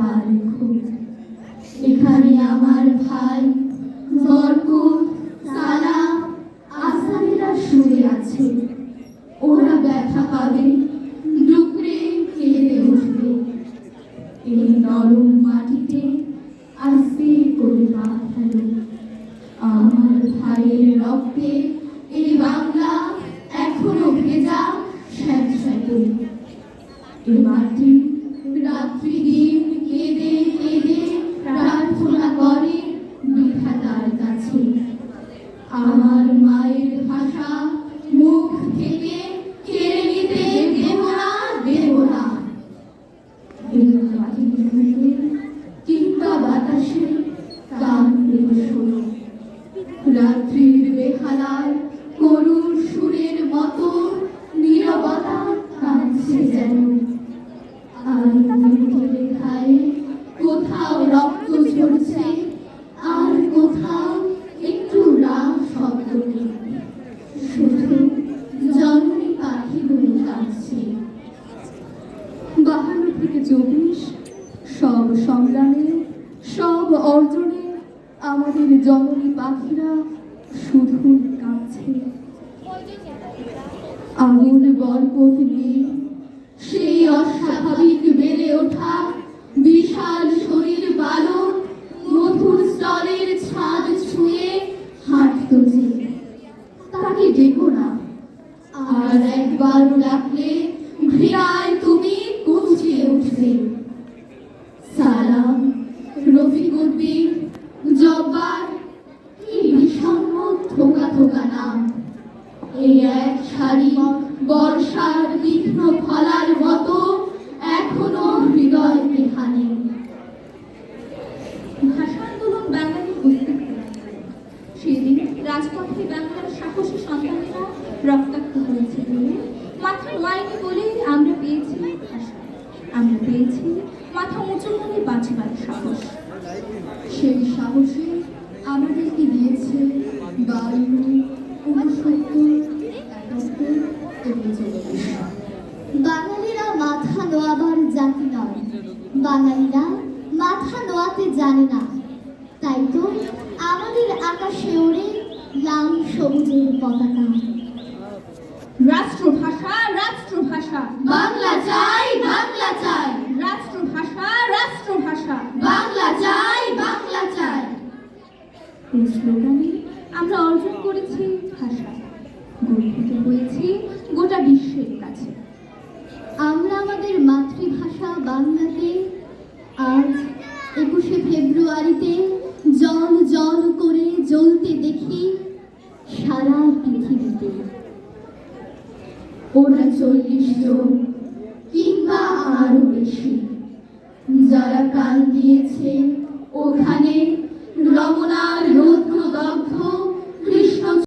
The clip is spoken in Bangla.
পা রেখো। এখানে আমার ভাই বরকত, সালাম, আসামিরা শুয়ে আছে। ওরা ব্যথা পাবে, ডুকরে কেঁদে উঠবে। এই নরম মাটিতে আস্তে করে পা ফেলো। আমার ভাইয়ের রক্তে এই বাংলা এখনো ভেজা স্যাঁতস্যাঁতে। এ মাটি রাত্রি দিন কেঁদে কেঁদে প্রার্থনা করে বিধাতার কাছে। আমার মায়ের ভাষা মুখ থেকে কেড়ে নিতে দেব না, দেব না। এই মাটির বুকে কিংবা বাতাসে গান দেবে শোনো। রাত্রির বেহালায় করুণ সুরের মতো নীরবতা কাঁদছে যেন। আর লেখায় কোথাও রক্ত ঝরছে, আর কোথাও একটু রাগ শব্দ নেই। শুধু জননী পাখিগুলো কাঁদছে। 52 থেকে 24 সব সংগ্রামে, সব অর্জনে আমাদের জননী পাখিরা শুধুই কাঁদছে। আগুন বরকত নিয়ে সেই অস্বাভাবিক বেড়ে ওঠা বিশাল শরীর বালক মধুর স্তরের ছাদ ছুঁয়ে হাঁটত যে। তাকে ডেকো না, আর একবার ডাকলে ঘৃণায় তুমি কুঁচিয়ে উঠবে। সালাম, রফিকুদ্দিন, জব্বার, কি বিষণ্ণ থোকা থোকা নাম। এই এক সারি বর্ষার তীক্ষ্ণ ফলার মতো এখনো হৃদয় বিহানে। ভাষা আন্দোলন বাঙালির অস্তিত্ব। সেদিন রাজপথে বাংলার সাহসী সন্তানেরা রক্তাক্ত হয়েছে বলে, মাথা নোয়ায়নি বলে আমরা পেয়েছি ভাষা। আমরা পেয়েছি মাথা উঁচু করে বাঁচবার সাহস। সেই সাহসে আমাদেরকে দিয়েছে 52, 69, 71 এবং 44। বাঙালিরা মাথা নোয়াবার জাতি নয়, বাঙালিরা মাথা নোয়াতে জানে না। তাই তো আমাদের আকাশে ওড়ে লাল সবুজের পতাকা। রাষ্ট্রভাষা, রাষ্ট্রভাষা, বাংলা চাই, বাংলা চাই। রাষ্ট্রভাষা, রাষ্ট্রভাষা, বাংলা চাই, বাংলা চাই। এই স্লোগানে আমরা অর্জন করেছি ভাষা, গর্বিত হয়েছি গোটা বিশ্বের কাছে। আমরা আমাদের মাতৃভাষা বাংলাতে আজ 21শে ফেব্রুয়ারিতে জল জল করে জ্বলতে দেখি সারা পৃথিবীতে। ওরা 40 জন কিংবা আরো বেশি, যারা প্রাণ দিয়েছে ওখানে রমনার রৌদ্র দগ্ধ